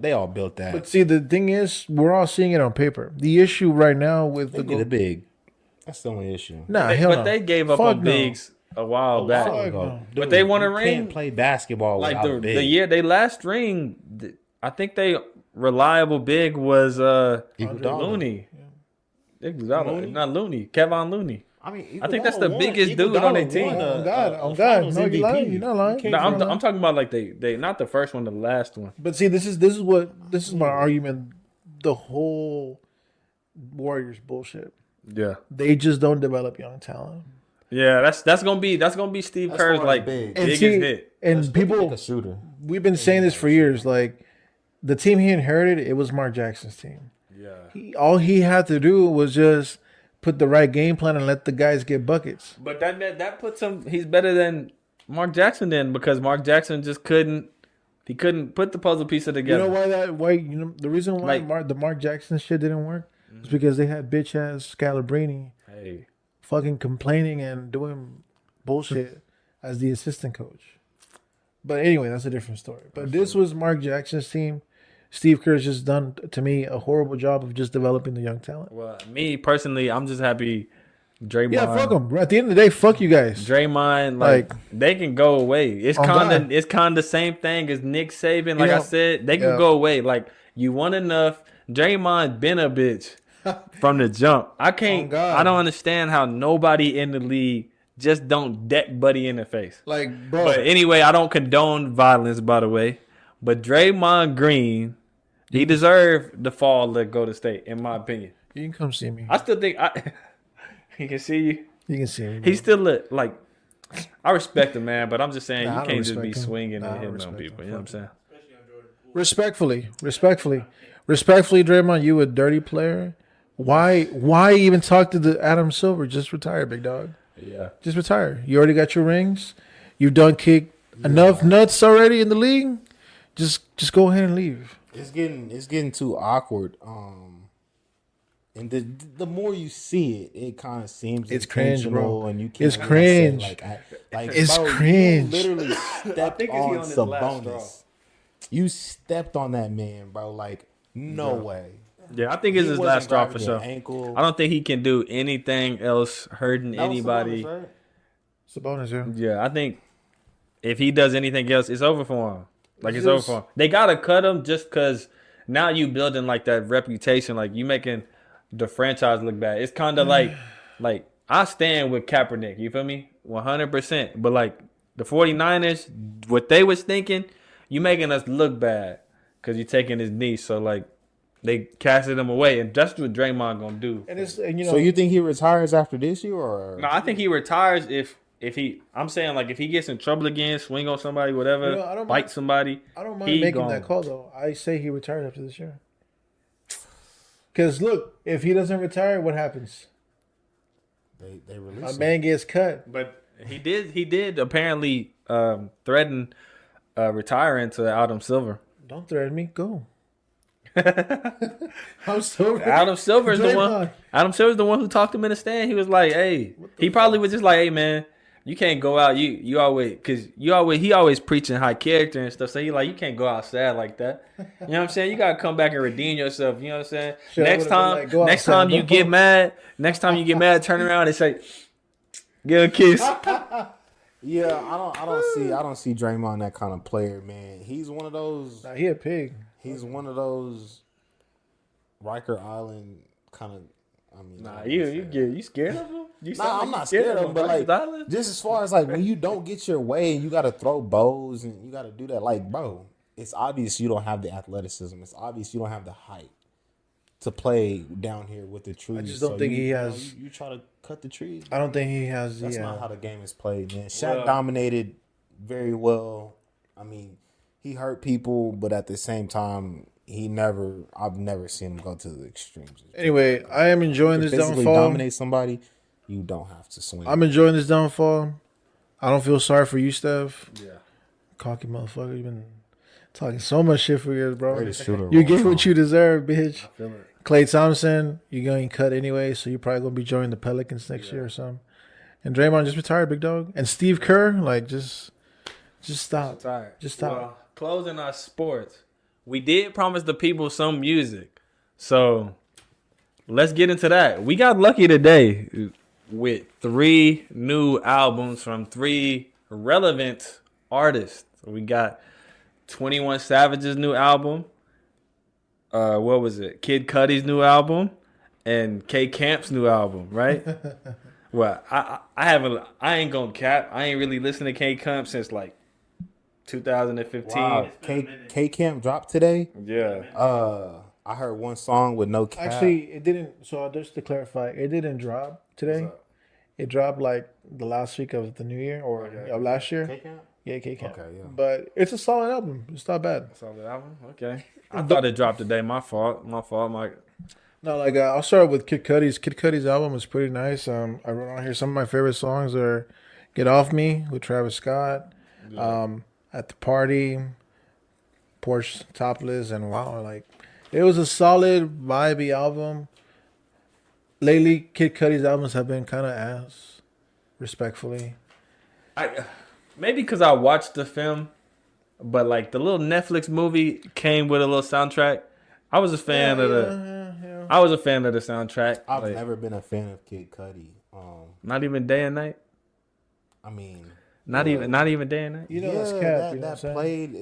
they all built that. But see, the thing is, we're all seeing it on paper. The issue right now with They need a big. That's the only issue. They gave up on bigs a while back. Fuck no. But they won a You ring. can't play basketball Like without the big. year they last ring, I think they reliable big was Iguodala. Looney. Iguodala, not Looney. Kevin Looney. I mean, I think that's the Iguodala biggest won. dude on their Iguodala team. won Oh, God. a Oh, God. Finals No, you're MVP. lying. You're not lying. You can't No, say I'm talking about like they not the first one, the last one. But see, this is my argument. The whole Warriors bullshit. Yeah, They just don't develop young talent. yeah. That's gonna be Steve That's Kerr's why like big. biggest see, hit. And people, a shooter. we've been saying this for years. Like the team he inherited, it was Mark Jackson's team. Yeah, All he had to do was just put the right game plan and let the guys get buckets. but that puts him. He's better than Mark Jackson then because Mark Jackson just couldn't. He couldn't put the puzzle pieces together. You know why? The reason why Like- the Mark Jackson shit didn't work is because they had bitch ass Scalabrini Hey, fucking complaining and doing bullshit as the assistant coach. But anyway, that's a different story. But this was Mark Jackson's team. Steve Kerr's just done, to me, a horrible job of just developing the young talent. well, me personally, I'm just happy. Draymond. Yeah, fuck them. At the end of the day, fuck you guys. Draymond, like they can go away. It's kind God. of the same thing as Nick Saban. Like I Yeah. said, they can Yeah. go away. Like you won enough. Draymond been a bitch from the jump. I can't. God. I don't understand how nobody in the league just don't deck Buddy in the face. Like, bro. But anyway, I don't condone violence, by the way. But Draymond Green, he deserved the fall to go to state, in my opinion. You can come see me. I still think he can see you. You can see me. He's still like, I respect him, man, but I'm just saying Nah, I you don't can't just be respect him. swinging Nah, I and don't hitting on respect people. him. You know what I'm saying? Respectfully, Draymond, you a dirty player. Why even talk to the Adam Silver? Just retire, big dog. Yeah. Just retire. You already got your rings. You've done kicked enough nuts already in the league. Just go ahead and leave. It's getting too awkward. And the more you see it, it kind of seems It's cringe, intentional, bro. and you can't It's cringe. Say, It's bro, cringe. You literally stepped think on it's on his last Sabonis. You stepped on that man, bro. Like no way. Yeah, I think it's He his wasn't last straw for grabbing sure. your ankle. I don't think he can do anything else hurting That was anybody. Sabonis, right? Sabonis, yeah. Yeah, I think if he does anything else, it's over for him. Like it's over for him. They gotta cut him just because now you building like that reputation, like you making the franchise look bad. It's kind of like I stand with Kaepernick. You feel me? 100%. But like the 49ers, what they was thinking, you making us look bad because you taking his knee. So like they casted him away, and that's what Draymond gonna do. And you know, So you think he retires after this year, or No, I think he retires if he. I'm saying like if he gets in trouble again, swing on somebody, whatever, You know, I don't bite mind- somebody. I don't mind he making gone. that call though. I say he retired after this year. Because look, if he doesn't retire, what happens? they release A him? man gets cut. But he did apparently threaten retiring to Adam Silver. Don't threaten me. Go. I'm so Adam Silver's the one. Draymond. Adam Silver's the one who talked him in the stand. He was like, "Hey," he probably was just like, "Hey, man, you can't go out. You always he always preaching high character and stuff. So he like, you can't go outside like that. You know what I'm saying? You gotta come back and redeem yourself. You know what I'm saying? Shit, I next would've been time, like, go next outside, time you don't get go. mad, turn around and say, "Give a kiss." Yeah, I don't see Draymond that kind of player, man. He's one of those. Nah, he a pig. He's one of those Riker Island kind of. I mean, Nah, I don't wanna say that. you scared of him? You sound Nah, like I'm you not scared of him, but like, Rikers Island? just as far as like when you don't get your way and you got to throw bows and you got to do that, like, bro, it's obvious you don't have the athleticism. It's obvious you don't have the height to play down here with the trees. I just don't think he has- You try to cut the trees. I don't think he has the. That's not how the game is played, man. Shaq dominated very well. I mean, he hurt people, but at the same time, I've never seen him go to the extremes. Anyway, I am enjoying this Physically downfall. dominate somebody, you don't have to swing. I'm enjoying this downfall. I don't feel sorry for you, Steph. Yeah. Cocky motherfucker. You've been talking so much shit for years, bro. Greatest shooter of You all get what time. you deserve, bitch. I feel it. Klay Thompson, you're going to cut anyway, so you're probably going to be joining the Pelicans next year or something. And Draymond just retired, big dog. And Steve Kerr, like, just stop. Tired. Just stop. Well, closing our sports. We did promise the people some music. So let's get into that. We got lucky today with 3 new albums from 3 relevant artists. We got 21 Savage's new album. What was it? Kid Cudi's new album and K Camp's new album, right? Well, I ain't gonna cap. I ain't really listened to K Camp since like 2015. Wow, K Camp dropped today. Yeah. I heard one song with no cap. Actually, it didn't. So just to clarify, it didn't drop today. It dropped like the last week of the new year or of last year. K Camp. Yeah, K Camp. Okay, yeah. But it's a solid album. It's not bad. Solid album. Okay. I thought it dropped today. My fault. No, like I'll start with Kid Cudi's. Kid Cudi's album was pretty nice. I wrote on here some of my favorite songs are "Get Off Me" with Travis Scott, "At the Party," "Porch Topless," and wow, like it was a solid vibey album. Lately, Kid Cudi's albums have been kind of ass, respectfully. Maybe because I watched the film, but like the little Netflix movie came with a little soundtrack. I was a fan of the. I was a fan of the soundtrack. I've Like, never been a fan of Kid Cudi. not even day and night. I mean, Not even day and night. You know that's cap. that, you know what I'm that saying? played.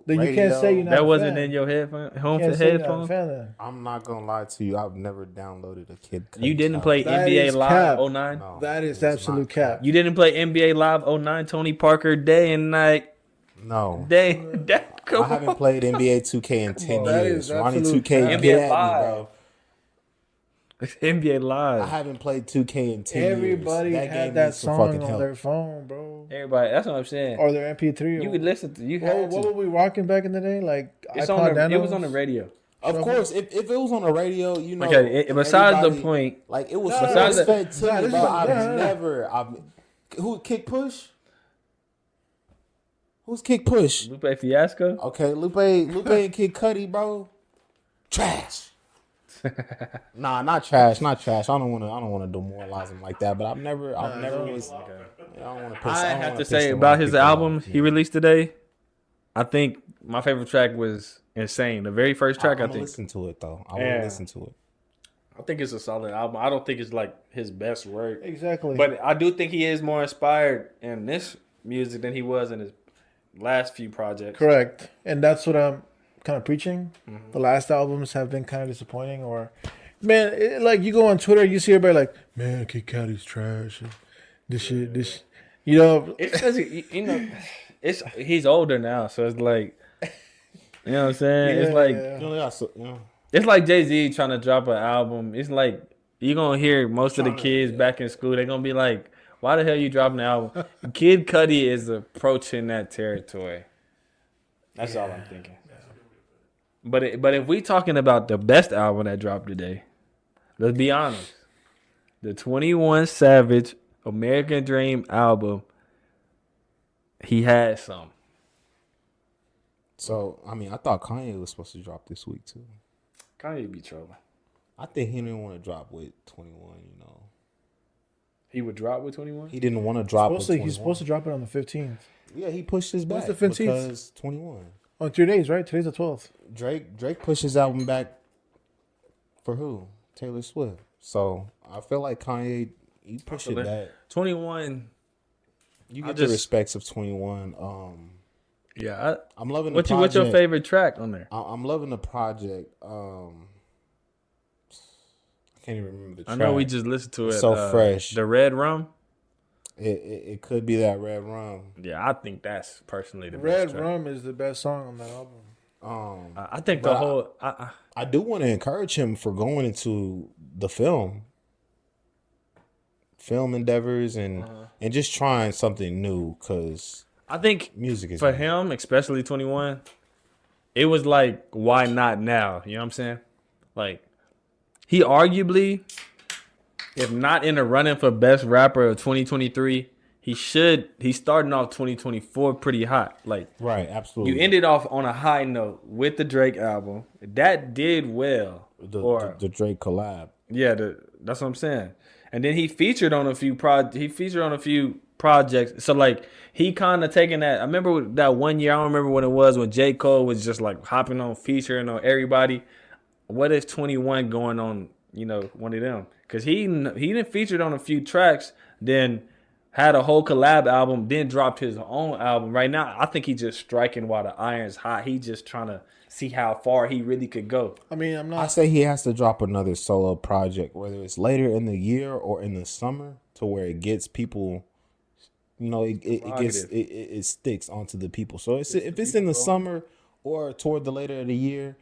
Then you can't say you're not That a wasn't fan. in your headphone. Home You for can't say you're not a headphones. fan then. I'm not gonna lie to you. I've never downloaded a Kid Cudi. You didn't song. play That NBA is Live cap. 09? No, That is it's absolute not cap. You didn't play NBA Live 09, Tony Parker, day and night. No, Day. Come I haven't on. played NBA 2K in 10 That years. is Ronnie absolute 2K, cap. get NBA at Live. me, bro. NBA I Live. haven't played 2K in 10 Everybody years. had game that needs some song fucking on help. their phone, bro, Everybody. That's what I'm saying. or their MP3. You could listen to. You What, had what to. were we rocking back in the day? Like It's iPod on the, it Nanos? was on the radio. Of course, if it was on the radio, you know. Okay, besides the point, like it was besides fed to me, but I've who Kick Push? Who's Kick Push? Lupe Fiasco. Okay, Lupe and Kid Cudi, bro. Trash. Nah, not trash. I don't want to demoralize him like that. But I've never was. I don't want to. I have to say about his album he released today. I think my favorite track was Insane. The very first track. I think. Listen to it though. I want to listen to it. I think it's a solid album. I don't think it's like his best work. Exactly. But I do think he is more inspired in this music than he was in his last few projects. Correct. And that's what I'm kind of preaching. Mm-hmm. The last albums have been kind of disappointing. Or, man, like you go on Twitter, you see everybody like, man, Kid Cudi's trash. This, you know. It's because, he's older now. So it's like, you know what I'm saying? It's like, it's like Jay-Z trying to drop an album. It's like, you're going to hear most of the kids back in school. They're going to be like, why the hell you dropping the album? Kid Cudi is approaching that territory. That's all I'm thinking. Yeah. But if we talking about the best album that dropped today, let's be honest. The 21 Savage American Dream album, he had some. So, I mean, I thought Kanye was supposed to drop this week, too. Kanye be trolling. I think he didn't want to drop with 21, you know. He would drop with 21? He didn't want to drop with 21. He's supposed to drop it on the 15th. Yeah, he pushed his back. What's the 15th? Because 21. On 3 days, right? Today's the 12th. Drake pushed his album back for who? Taylor Swift. So, I feel like Kanye, he pushed it back. 21. You get the respects of 21. Yeah, I'm loving the project. What's your favorite track on there? I'm loving the project. I can't even remember the track. I know we just listened to it. It's so fresh. The Red Rum? It could be that Red Rum. Yeah, I think that's personally the Red best track. Rum is the best song on that album. I think the whole... I do want to encourage him for going into the film endeavors and just trying something new, because I think music is for him, especially 21, it was like, why not now? You know what I'm saying? Like, he arguably, if not in the running for best rapper of 2023, he's starting off 2024 pretty hot. Like, right, absolutely. You ended off on a high note with the Drake album. That did well. The Drake collab. Yeah, that's what I'm saying. And then he featured on a few projects. So like he kind of taking that. I remember that one year. I don't remember when it was, when J. Cole was just like hopping on, featuring on everybody. What is 21 going on? You know, one of them, because he didn't featured on a few tracks, then had a whole collab album, then dropped his own album. Right now, I think he's just striking while the iron's hot. He just trying to see how far he really could go. I mean, I say he has to drop another solo project, whether it's later in the year or in the summer, to where it gets people. You know, it sticks onto the people. So if it's in the summer or toward the later of the year,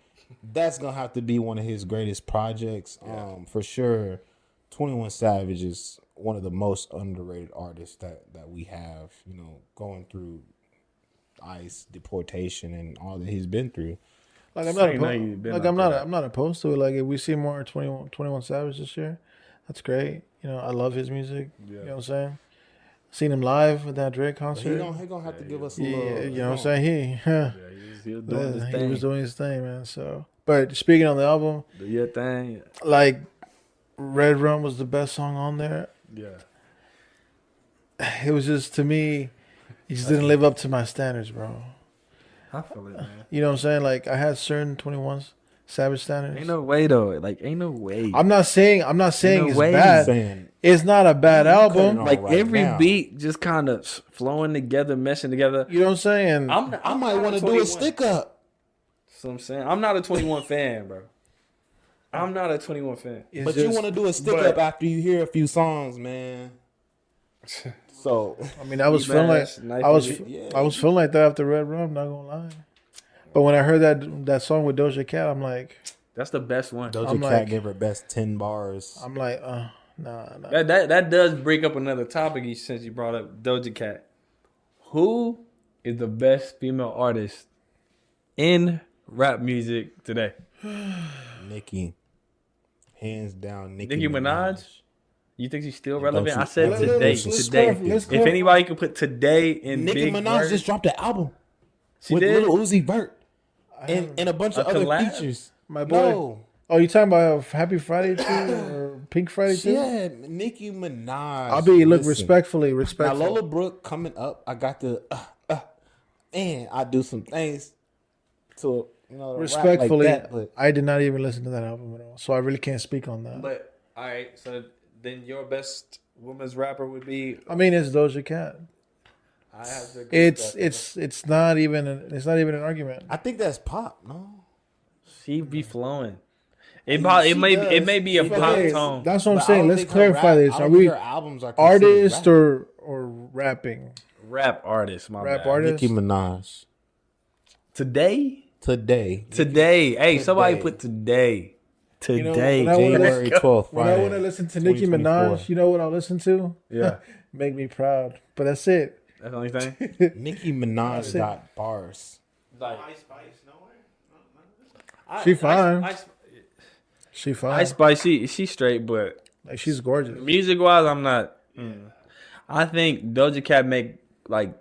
that's gonna have to be one of his greatest projects. For sure. 21 Savage is one of the most underrated artists that we have. You know, going through ICE, deportation, and all that he's been through. Like I'm not opposed to it. Like if we see more 21 Savage this year, that's great. You know, I love his music. Yeah. You know what I'm saying? Seen him live at that Drake concert. He gonna have to give us a little. You know what I'm saying? He was doing his thing, man. So, but speaking on the album, do your thing. Like, Red Rum was the best song on there. Yeah. It was just, to me, he just didn't live up to my standards, bro. I feel it, man. You know what I'm saying? Like, I had certain 21 Savage standards. Ain't no way though. Like, ain't no way. I'm not saying it's bad. It's not a bad album. Like every beat just kind of flowing together, meshing together. You know what I'm saying? I might want to do a stick up. That's what I'm saying. I'm not a 21 fan, bro. I'm not a 21 fan. But you want to do a stick up after you hear a few songs, man. So I mean, I was feeling like that after Red Rum. Not gonna lie. But when I heard that song with Doja Cat, I'm like, that's the best one. Doja Cat gave her best 10 bars. I'm like, nah. That does bring up another topic since you brought up Doja Cat. Who is the best female artist in rap music today? Nicki. Hands down, Nicki Minaj? You think she's still Yeah, relevant? don't I said you- today. let's Today. let's If clarify. anybody could put today in Nicki big Minaj words, just dropped an album she with did. Lil Uzi Vert and a bunch of A other collab? features. My boy. No. Oh, you talking about Happy Friday too, or Pink Friday too? Yeah, Nicki Minaj. I'll be look Listen. respectfully. Now Lola Brooke coming up. I got the and I do some things to Respectfully, rap like that, but I did not even listen to that album at all, so I really can't speak on that. But all right, so then your best woman's rapper would be. I mean, it's Doja Cat. I have to agree with that. It's not even an argument. I think that's pop. No, She be flowing. It She may be a does. pop Okay, tone. that's what I'm But I saying. don't Let's think her clarify rap- this. I Are don't we think her albums are considered artists rap. or rapping? Rap artist, my Rap bad. artist? Nicki Minaj Today. today, Hey, somebody Today. put today. You know, Today. when I wanna- January 12th. When I want to listen to Nicki 2024. Minaj, you know what I'll listen to? Yeah. Make me proud. But that's it. That's the only thing. Nicki Minaj got bars. Like, Ice Spice, nowhere. She fine. She fine. Ice Spice, she straight, but Like, she's gorgeous. music wise, I'm not. I think Doja Cat make like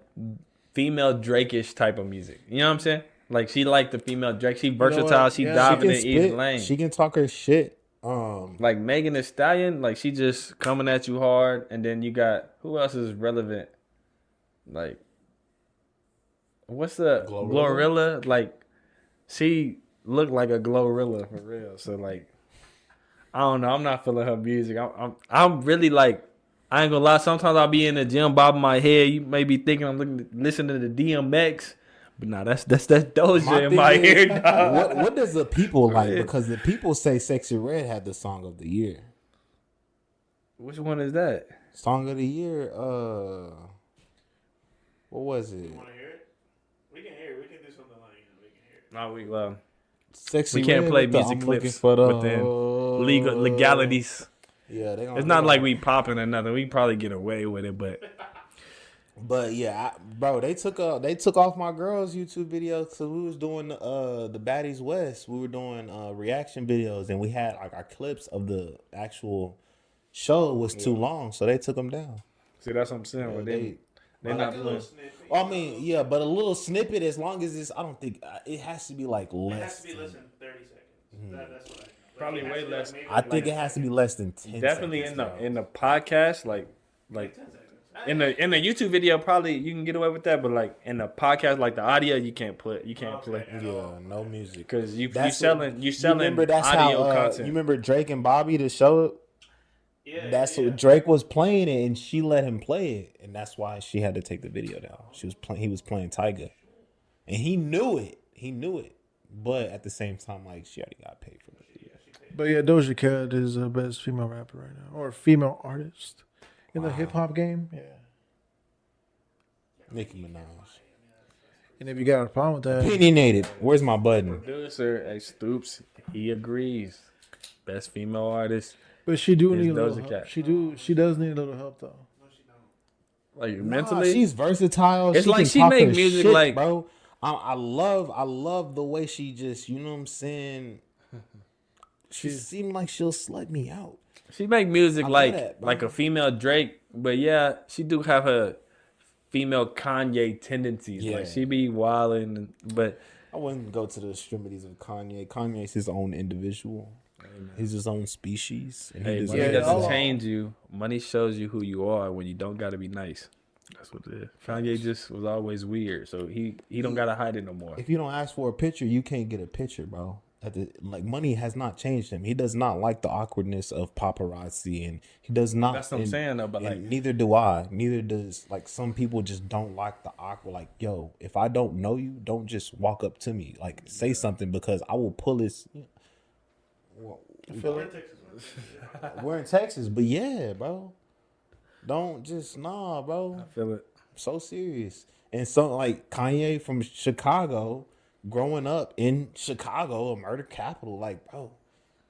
female Drake-ish type of music. You know what I'm saying? Like she like the female Drake. She versatile. what? She Yeah. diving in She each can lane. spit. She can talk her shit. Like Megan Thee Stallion, like she just coming at you hard, and then you got who else is relevant? Like, what's the Glorilla? Like, she looked like a Glorilla for real. So like, I don't know. I'm not feeling her music. I'm really like, I ain't gonna lie. Sometimes I'll be in the gym bobbing my head. You may be thinking I'm listening to DMX. But nah, that's Doja in my ear, dog. What does the people like? Because the people say Sexy Red had the song of the year. Which one is that? Song of the year. What was it? Want to hear it? We can hear it. We can do something like we can hear it. No, we Sexy. we can't Red play with the music I'm looking clips for the within legalities. Yeah, they gonna, It's not like we popping or nothing. We can probably get away with it, but But yeah, bro, they took off my girl's YouTube video because we was doing the Baddies West. We were doing reaction videos, and we had like our clips of the actual show was too long, so they took them down. see that's what I'm saying. But they're Like not a little playing. snippet. I mean, yeah, but a little snippet, as long as it's, I don't think it has to be like It less. has to be less than 30 seconds. That's what I know. Like, Probably it has way to be, less. maybe I think it has to be less than 10 Definitely seconds, in the podcast, like 10 seconds. in the YouTube video, probably you can get away with that. But like in the podcast, like the audio, you can't play. Yeah, no music. Because you That's selling you remember that's audio how, content. You remember Drake and Bobby the show? Yeah, That's yeah. what Drake was playing it, and she let him play it, and that's why she had to take the video down. He was playing Tyga, and he knew it, but at the same time, like she already got paid for the video. But yeah, Doja Cat is the best female rapper right now, or female artist in the hip hop game. Yeah. Nicki Minaj. And if you got a problem with that, Opinionated. Where's my button? Producer at Stoops, he agrees. Best female artist, but she do It's need a little Doja help. Cat. She does need a little help though. like Nah, mentally. she's versatile. It's like can she talk make her music shit, like- bro. I love the way she just, you know what I'm saying. She seemed like she'll slut me out. She make music I love like that, bro. like a female Drake, but yeah, she do have her female Kanye tendencies. Yeah. Like she be wilding, but I wouldn't go to the extremities of Kanye. Kanye's his own individual. He's his own species. And hey, he money deserves doesn't that. change you. Money shows you who you are when you don't gotta be nice. That's what it is. Kanye just was always weird, so he don't gotta hide it no more. If you don't ask for a picture, you can't get a picture, bro. Like money has not changed him. He does not like the awkwardness of paparazzi, and he does not. That's what I'm saying though. But and like, neither do I. Neither does like some people just don't like the awkward. Like, yo, if I don't know you, don't just walk up to me. Like, say something because I will pull this. We're in Texas. We're in Texas, but yeah, bro. Don't just bro. I feel it. So serious. And so like Kanye from Chicago, growing up in Chicago, a murder capital, like, bro,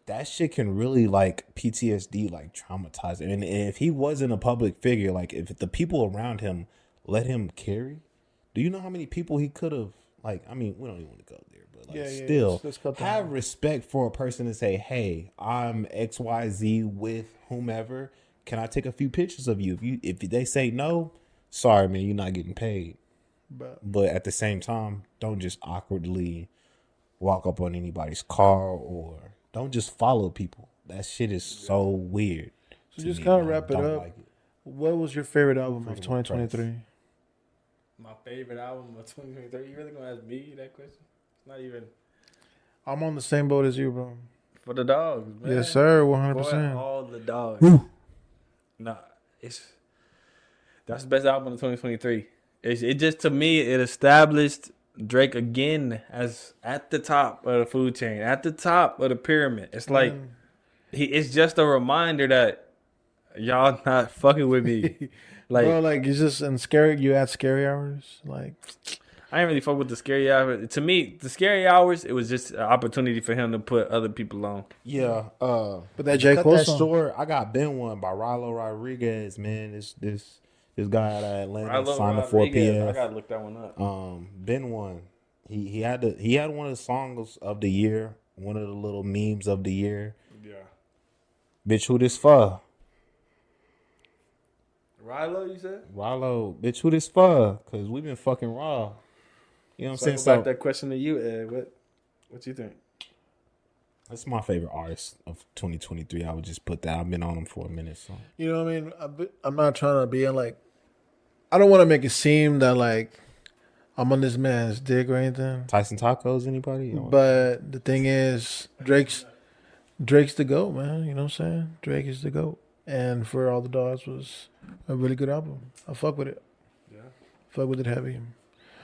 that shit can really like PTSD, like traumatize him. And if he wasn't a public figure, like if the people around him let him carry, do you know how many people he could have Like, I mean, we don't even want to go there, but like, Yeah, still, let's cut that have out. respect for a person to say, "Hey, I'm XYZ with whomever. Can I take a few pictures of you?" If they say no, sorry, man, you're not getting paid. But at the same time, don't just awkwardly walk up on anybody's car or don't just follow people. That shit is so weird. So to just me, kind and of I wrap it don't up. like it. What was your favorite album of Freedom of 2023? My favorite album of 2023. You really gonna ask me that question? It's not even I'm on the same boat as you, bro. for the dogs, man. Yes, sir. For 100%. all the dogs. Woo. Nah, that's the best album of 2023. It just, to me, it established Drake again as at the top of the food chain, at the top of the pyramid. It's like it's just a reminder that y'all not fucking with me. Like, Bro, like it's just and scary. You add scary hours, like I ain't really fuck with the scary hours. To me, the scary hours, it was just an opportunity for him to put other people on. Yeah, but that J. cut Cole that song. short. I got Been One by Rilo Rodriguez. Man, this guy out of Atlanta signed to 4PF. I gotta look that one up. Been One. He had one of the songs of the year, one of the little memes of the year. Yeah, Bitch, who this for? Rilo, you said? Rilo, bitch, who this for? Cause we been fucking raw. You know what I'm saying? So back that question to you, Ed. What you think? That's my favorite artist of 2023. I would just put that. I've been on him for a minute, so. You know what I mean? I'm not trying to be like. I don't want to make it seem that like I'm on this man's dick or anything. Tyson Tacos, anybody? But the thing is, Drake's the GOAT, man. You know what I'm saying? Drake is the GOAT. And For All the Dogs was a really good album. I fuck with it. Yeah. Fuck with it heavy.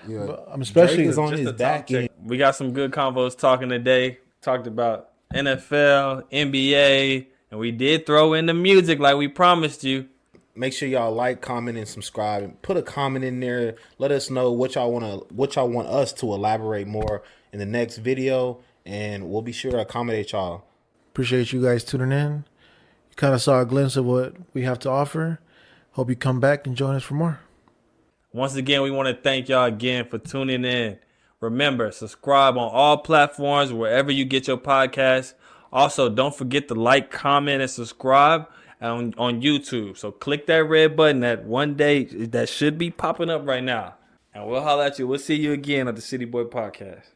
Yeah. But I'm especially Drake is on Just his a top back check. end. We got some good convos talking today. Talked about NFL, NBA, and we did throw in the music like we promised you. Make sure y'all like, comment, and subscribe. And put a comment in there. Let us know what y'all want us to elaborate more in the next video, and we'll be sure to accommodate y'all. appreciate you guys tuning in. You kind of saw a glimpse of what we have to offer. Hope you come back and join us for more. Once again, we want to thank y'all again for tuning in. Remember, subscribe on all platforms, wherever you get your podcasts. Also, don't forget to like, comment, and subscribe on YouTube. So click that red button that one day that should be popping up right now. And we'll holler at you. We'll see you again at the City Boy Podcast.